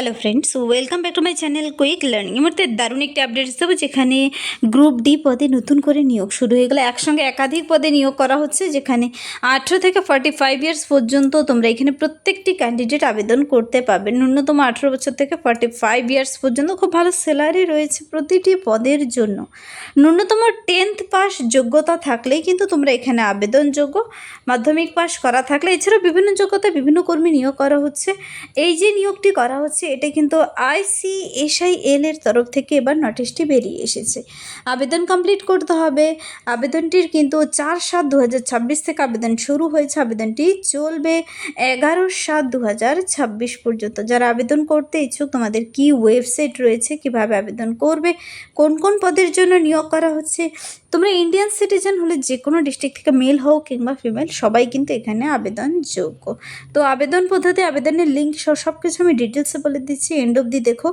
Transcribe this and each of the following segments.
Hello friends, welcome back to my channel quick learning. এই মুহূর্তে দারুণ একটি আপডেট দেবো, যেখানে গ্রুপ ডি পদে নতুন করে নিয়োগ শুরু হয়ে গেলো। একসঙ্গে একাধিক পদে নিয়োগ করা হচ্ছে, যেখানে 18 থেকে 45 ইয়ার্স পর্যন্ত তোমরা এখানে প্রত্যেকটি ক্যান্ডিডেট আবেদন করতে পারবে। ন্যূনতম 18 বছর থেকে 45 ইয়ার্স পর্যন্ত। খুব ভালো স্যালারি রয়েছে প্রতিটি পদের জন্য। ন্যূনতম 10th পাস যোগ্যতা থাকলেই কিন্তু তোমরা এখানে আবেদনযোগ্য। মাধ্যমিক পাস করা থাকলে, এছাড়াও বিভিন্ন যোগ্যতায় বিভিন্ন কর্মী নিয়োগ করা হচ্ছে। এই যে নিয়োগটি করা হচ্ছে, এটা কিন্তু ICSIL এর তরফ থেকে এবার নোটিশটি বেরিয়ে এসেছে। আবেদন কমপ্লিট করতে হবে। আবেদনটির কিন্তু 4/7/2026 থেকে আবেদন শুরু হয়েছে। আবেদনটি চলবে 11/7/2026 পর্যন্ত। যারা আবেদন করতে ইচ্ছুক, তোমাদের কি ওয়েবসাইট রয়েছে, কিভাবে আবেদন করবে, কোন কোন পদের জন্য নিয়োগ করা হচ্ছে। তোমরা ইন্ডিয়ান সিটিজেন হলে যে কোনো ডিস্ট্রিক্ট থেকে মেল হোক কিংবা ফিমেল, সবাই কিন্তু এখানে আবেদনযোগ্য। তো আবেদন পদ্ধতি, আবেদনের লিঙ্ক সব কিছু আমি ডিটেলসে বলে দিচ্ছি, এন্ড অবধি দেখো।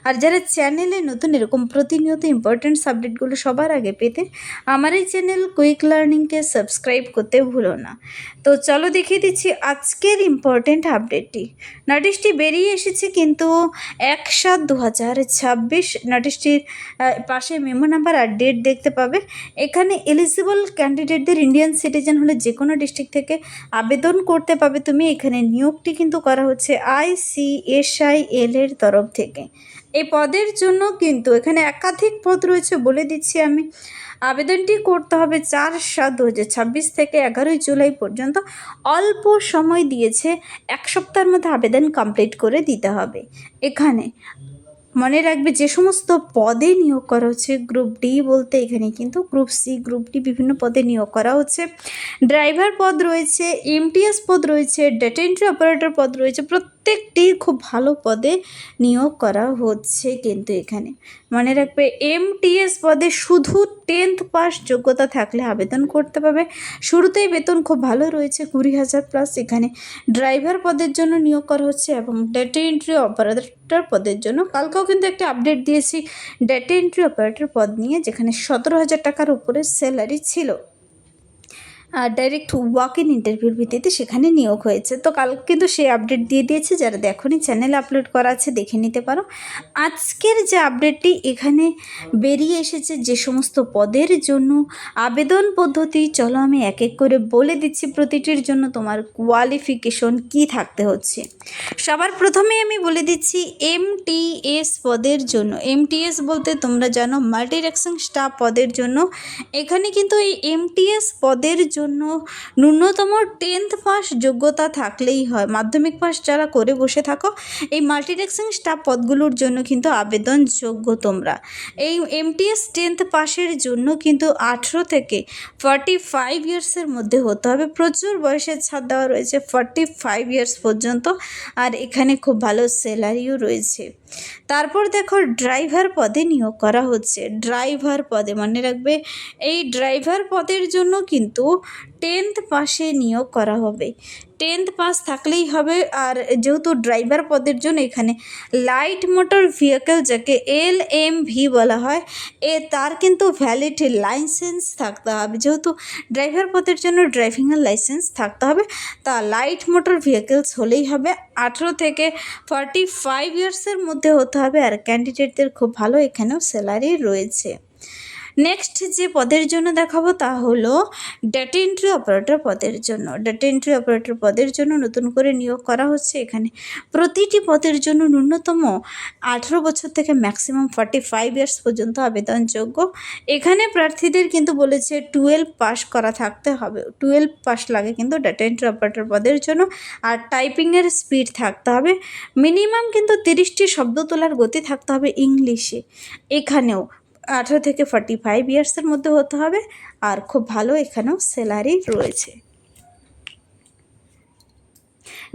আর যারা চ্যানেলে নতুন এরকম প্রতিনিয়ত ইম্পর্টেন্ট সাবজেক্টগুলো সবার আগে পেতে, আমার এই চ্যানেল কুইক লার্নিংকে সাবস্ক্রাইব করতে ভুলো না। তো চলো দেখিয়ে দিচ্ছি আজকের ইম্পর্টেন্ট আপডেটটি। নোটিশটি বেরিয়ে এসেছে কিন্তু 1/7/2026। নোটিশটির পাশে মেমো নাম্বার আর ডেট দেখতে পাবে। এখানে এলিজিবল ক্যান্ডিডেটদের ইন্ডিয়ান সিটিজেন হলে যে কোনো ডিস্ট্রিক্ট থেকে আবেদন করতে পাবে তুমি। এখানে নিয়োগটি কিন্তু করা হচ্ছে ICSIL এর তরফ থেকে। এই পদের জন্য কিন্তু এখানে একাধিক পদ রয়েছে, বলে দিচ্ছি আমি। আবেদনটি করতে হবে 4/7/2026 থেকে 11 জুলাই পর্যন্ত। অল্প সময় দিয়েছে, এক সপ্তাহের মধ্যে আবেদন কমপ্লিট করে দিতে হবে। এখানে মনে রাখবে, যে সমস্ত পদে নিয়োগ করা হচ্ছে, গ্রুপ ডি বলতে এখানে কিন্তু গ্রুপ সি, গ্রুপ ডি বিভিন্ন পদে নিয়োগ করা হচ্ছে। ড্রাইভার পদ রয়েছে, MTS পদ রয়েছে, ডেটা এন্ট্রি অপারেটর পদ রয়েছে। প্রত্যেকটি খুব ভালো পদে নিয়োগ করা হচ্ছে কিন্তু এখানে। মনে রাখবে, MTS পদে শুধু 10th পাস যোগ্যতা থাকলে আবেদন করতে পারবে। শুরুতেই বেতন খুব ভালো রয়েছে, 20,000 প্লাস। এখানে ড্রাইভার পদের জন্য নিয়োগ করা হচ্ছে এবং ডেটা এন্ট্রি অপারেটর পদের জন্য। কালকেও কিন্তু একটা আপডেট দিয়েছি ডেটা এন্ট্রি অপারেটর পদ নিয়ে, যেখানে 17,000 টাকার উপরে স্যালারি ছিল। ডাইরেক্ট ওয়াক ইন ইন্টারভিউর ভিত্তিতে সেখানে নিয়োগ হয়েছে। তো কাল কিন্তু সেই আপডেট দিয়ে দিয়েছে, যারা দেখোনি চ্যানেলে আপলোড করা আছে, দেখে নিতে পারো। আজকের যে আপডেটটি এখানে বেরিয়ে এসেছে, যে সমস্ত পদের জন্য আবেদন পদ্ধতি, চলো আমি এক এক করে বলে দিচ্ছি। প্রতিটির জন্য তোমার কোয়ালিফিকেশন কি থাকতে হচ্ছে। সবার প্রথমে আমি বলে দিচ্ছি MTS পদের জন্য। MTS বলতে তোমরা জানো মাল্টিটাস্কিং স্টাফ পদের জন্য। এখানে কিন্তু এই MTS পদের জন্য ন্যূনতম 10th পাস যোগ্যতা থাকলেই হয়। মাধ্যমিক পাস যারা করে বসে থাকো, এই মাল্টিটাস্কিং স্টাফ পদগুলোর জন্য কিন্তু আবেদনযোগ্য তোমরা। এই MTS 10th পাসের জন্য কিন্তু 18 থেকে 45 ইয়ার্সের মধ্যে হতে হবে। প্রচুর বয়সের ছাড় দেওয়া রয়েছে 45 ইয়ার্স পর্যন্ত। আর এখানে খুব ভালো স্যালারিও রয়েছে। তারপর দেখো, ড্রাইভার পদে নিয়োগ করা হচ্ছে। ড্রাইভার পদে মনে রাখবে, এই ড্রাইভার পদের জন্য কিন্তু 10th পাসে নিয়োগ করা হবে। 10th পাস থাকলেই হবে। আর যেহেতু ড্রাইভার পদের জন্য এখানে লাইট মোটর ভেহিকেল, যাকে LMV বলা হয়, তার কিন্তু ভ্যালিড লাইসেন্স থাকতে হবে। যেহেতু ড্রাইভার পদের জন্য ড্রাইভিংয়ের লাইসেন্স থাকতে হবে, তা লাইট মোটর ভেহিকেলস হলেই হবে। 18 থেকে 45 ইয়ার্সের মধ্যে হতে হবে। আর ক্যান্ডিডেটদের খুব ভালো এখানেও স্যালারি রয়েছে। নেক্সট যে পদের জন্য দেখাবো তা হলো ডেটা এন্ট্রি অপারেটর পদের জন্য। ডেটা এন্ট্রি অপারেটর পদের জন্য নতুন করে নিয়োগ করা হচ্ছে। এখানে প্রতিটি পদের জন্য ন্যূনতম 18 বছর থেকে ম্যাক্সিমাম 45 ইয়ার্স পর্যন্ত আবেদনযোগ্য। এখানে প্রার্থীদের কিন্তু বলেছে 12 পাস করা থাকতে হবে। 12 পাস লাগে কিন্তু ডেটা এন্ট্রি অপারেটর পদের জন্য। আর টাইপিংয়ের স্পিড থাকতে হবে। মিনিমাম কিন্তু 30টি শব্দ তোলার গতি থাকতে হবে ইংলিশে। এখানেও 18 থেকে 45 ইয়ার্সের মধ্যে হতে হবে। আর খুব ভালো এখানেও স্যালারি রয়েছে।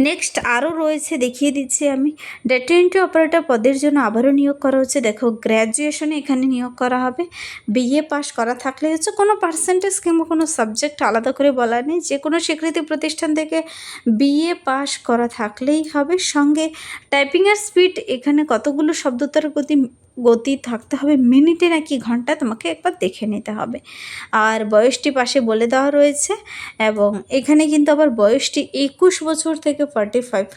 নেক্সট আরও রয়েছে, দেখিয়ে দিচ্ছি আমি। ডেটা এন্ট্রি অপারেটর পদের জন্য আবারও নিয়োগ করা হচ্ছে। দেখো, গ্র্যাজুয়েশনে এখানে নিয়োগ করা হবে। BA পাস করা থাকলে হচ্ছে, কোনো পার্সেন্টেজ কিংবা কোনো সাবজেক্ট আলাদা করে বলা নেই। যে কোনো স্বীকৃতি প্রতিষ্ঠান থেকে BA পাস করা থাকলেই হবে। সঙ্গে টাইপিংয়ের স্পিড, এখানে কতগুলো শব্দতার গতি গতি থাকতে হবে মিনিটে নাকি ঘন্টা, তোমাকে একবার দেখে নিতে হবে। আর বয়সটি পাশে বলে দেওয়া রয়েছে, এবং এখানে কিন্তু আবার বয়সটি 21 বছর থেকে 45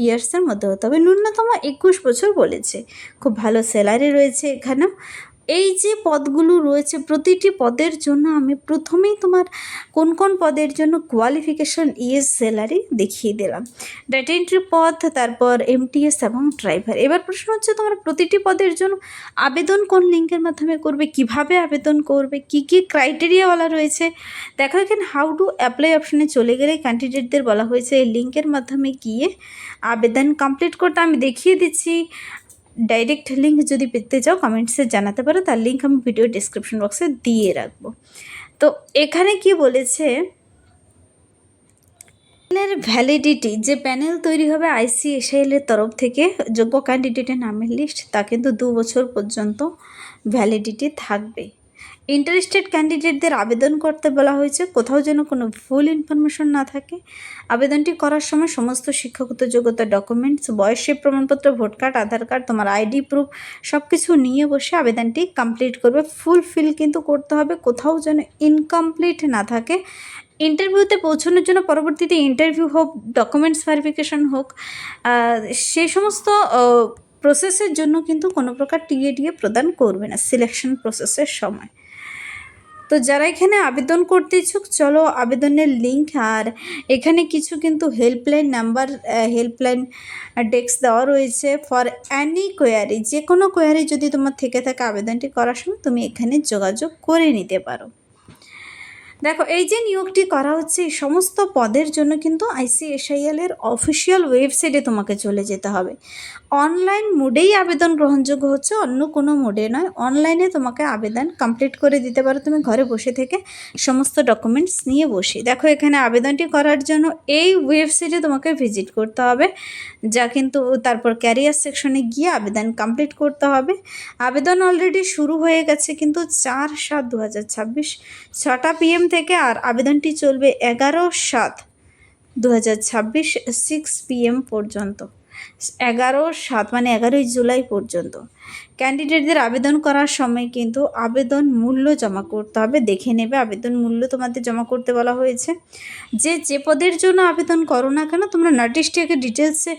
ইয়ার্সের মধ্যে হতে হবে, ন্যূনতম 21 বছর বলেছে। খুব ভালো স্যালারি রয়েছে এখানেও। এই যে পদগুলো রয়েছে প্রতিটি পদের জন্য আমি প্রথমেই তোমার কোন কোন পদের জন্য কোয়ালিফিকেশন ইয়েস স্যালারি দেখিয়ে দিলাম। ডেটা এন্ট্রি পদ, তারপর এমটিএস এবং ড্রাইভার। এবার প্রশ্ন হচ্ছে তোমার প্রতিটি পদের জন্য আবেদন কোন লিঙ্কের মাধ্যমে করবে, কিভাবে আবেদন করবে, কি কি ক্রাইটেরিয়া বলা রয়েছে। দেখো এখানে হাউ টু অ্যাপ্লাই অপশানে চলে গেলে ক্যান্ডিডেটদের বলা হয়েছে এই লিঙ্কের মাধ্যমে গিয়ে আবেদন কমপ্লিট করতে। আমি দেখিয়ে দিচ্ছি, ডাইরেক্ট লিঙ্ক যদি পেতে চাও কমেন্টসে জানাতে পারো, তার লিঙ্ক আমি ভিডিও ডিসক্রিপশন বক্সে দিয়ে রাখবো। তো এখানে কি বলেছে, প্যানেলের ভ্যালিডিটি, যে প্যানেল তৈরি হবে ICSIL-এর তরফ থেকে যোগ্য ক্যান্ডিডেটের নামের লিস্ট, তা কিন্তু 2 বছর পর্যন্ত ভ্যালিডিটি থাকবে। ইন্টারেস্টেড ক্যান্ডিডেটদের আবেদন করতে বলা হয়েছে, কোথাও যেন কোনো ভুল ইনফরমেশন না থাকে। আবেদনটি করার সময় সমস্ত শিক্ষাগত যোগ্যতা ডকুমেন্টস, বয়সের প্রমাণপত্র, ভোট কার্ড, আধার কার্ড, তোমার ID প্রুফ সব কিছু নিয়ে বসে আবেদনটি কমপ্লিট করবে। ফুলফিল কিন্তু করতে হবে, কোথাও যেন ইনকমপ্লিট না থাকে। ইন্টারভিউতে পৌঁছানোর জন্য পরবর্তীতে ইন্টারভিউ হোক, ডকুমেন্টস ভেরিফিকেশন হোক, সেই সমস্ত প্রসেসের জন্য কিন্তু কোনো প্রকার টিএ প্রদান করবে না সিলেকশন প্রসেসের সময়। তো যারা এখানে আবেদন করতে ইচ্ছুক, চলো আবেদনের লিঙ্ক, আর এখানে কিছু কিন্তু হেল্পলাইন নাম্বার, হেল্পলাইন ডেস্ক দেওয়া রয়েছে ফর অ্যানি কোয়ারি। যে কোনো কোয়ারি যদি তোমার থেকে থাকে আবেদনটি করার সময় তুমি এখানে যোগাযোগ করে নিতে পারো। দেখো এই যে নিয়োগটি করা হচ্ছে এই সমস্ত পদের জন্য কিন্তু ICSIL-এর অফিসিয়াল ওয়েবসাইটে তোমাকে চলে যেতে হবে। অনলাইন মোডেই আবেদন গ্রহণযোগ্য হচ্ছে, অন্য কোনো মোডে নয়। অনলাইনে তোমাকে আবেদন কমপ্লিট করে দিতে পারো তুমি ঘরে বসে থেকে সমস্ত ডকুমেন্টস নিয়ে বসে। দেখো এখানে আবেদনটি করার জন্য এই ওয়েবসাইটে তোমাকে ভিজিট করতে হবে, যা কিন্তু তারপর ক্যারিয়ার সেকশনে গিয়ে আবেদন কমপ্লিট করতে হবে। আবেদন অলরেডি শুরু হয়ে গেছে কিন্তু 4/7/2026 6টা PM থেকে, আর আবেদনটি চলবে 11/7/2026 6 PM পর্যন্ত। 11/7 মানে 11ই জুলাই পর্যন্ত। ক্যান্ডিডেটদের আবেদন করার সময় কিন্তু আবেদন মূল্য জমা করতে হবে, দেখে নেবে আবেদন মূল্য তোমাদের জমা করতে বলা হয়েছে। যে পদের জন্য আবেদন করো না কেন তোমরা নোটিশটিকে ডিটেলসে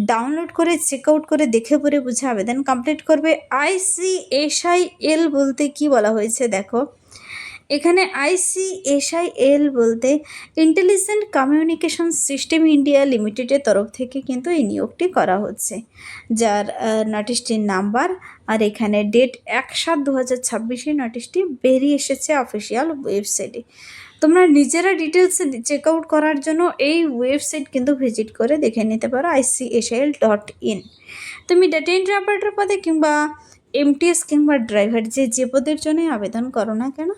ডাউনলোড করে চেক আউট করে দেখে পড়ে বুঝে আবেদন কমপ্লিট করবে। ICSIL বলতে কি বলা হয়েছে দেখো, এখানে ICSIL বলতে ইন্টেলিজেন্ট কমিউনিকেশন সিস্টেম ইন্ডিয়া লিমিটেডের তরফ থেকে কিন্তু এই নিয়োগটি করা হচ্ছে, যার নোটিশটির নাম্বার আর এখানে ডেট 1/7/2026 নোটিশটি বেরিয়ে এসেছে অফিসিয়াল ওয়েবসাইটে। তোমরা নিজেরা ডিটেলসে চেক আউট করার জন্য এই ওয়েবসাইট কিন্তু ভিজিট করে দেখে নিতে পারো ICSIL.in। তুমি ডেটা এন্ট্রি অপারেটর পদে কিংবা MTS কিংবা ড্রাইভার যে পদের জন্যই আবেদন করো না কেন,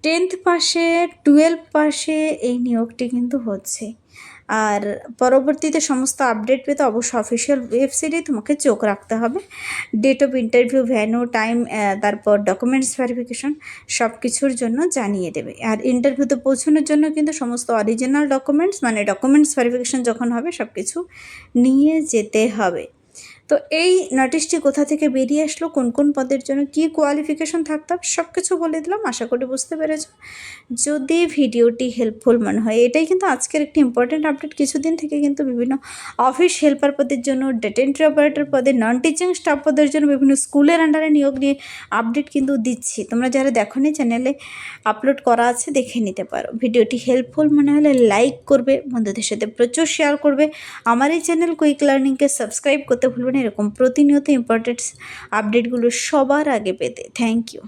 10th পাশে 12 পাশে এই নিয়োগটি কিন্তু হচ্ছে। আর পরবর্তীতে সমস্ত আপডেট পেতে অবশ্যই অফিসিয়াল ওয়েবসাইটে তোমাকে চোখ রাখতে হবে। Date of interview, venue, time, তারপর ডকুমেন্টস ভেরিফিকেশন সব কিছুর জন্য জানিয়ে দেবে। আর ইন্টারভিউতে পৌঁছানোর জন্য কিন্তু সমস্ত অরিজিনাল ডকুমেন্টস মানে ডকুমেন্টস ভেরিফিকেশন যখন হবে সব কিছু নিয়ে যেতে হবে। তো এই নোটিশটি কোথা থেকে বেরিয়ে আসলো, কোন কোন পদের জন্য কী কোয়ালিফিকেশন থাকতে হবে সব কিছু বলে দিলাম, আশা করি বুঝতে পেরেছো। যদি ভিডিওটি হেল্পফুল মনে হয়, এটাই কিন্তু আজকের একটি ইম্পর্টেন্ট আপডেট। কিছুদিন থেকে কিন্তু বিভিন্ন অফিস হেল্পার পদের জন্য, ডেটা এন্ট্রি অপারেটর পদে, নন টিচিং স্টাফ পদের জন্য বিভিন্ন স্কুলের আন্ডারে নিয়োগ নিয়ে আপডেট কিন্তু দিচ্ছি। তোমরা যারা দেখোনি চ্যানেলে আপলোড করা আছে দেখে নিতে পারো। ভিডিওটি হেল্পফুল মনে হলে লাইক করবে, বন্ধুদের সাথে প্রচুর শেয়ার করবে। আমার এই চ্যানেল কুইক লার্নিংকে সাবস্ক্রাইব করতে ভুলবে না এরকম প্রতিনিয়ত ইম্পর্টেন্ট আপডেটগুলো সবার আগে পেতে। Thank you.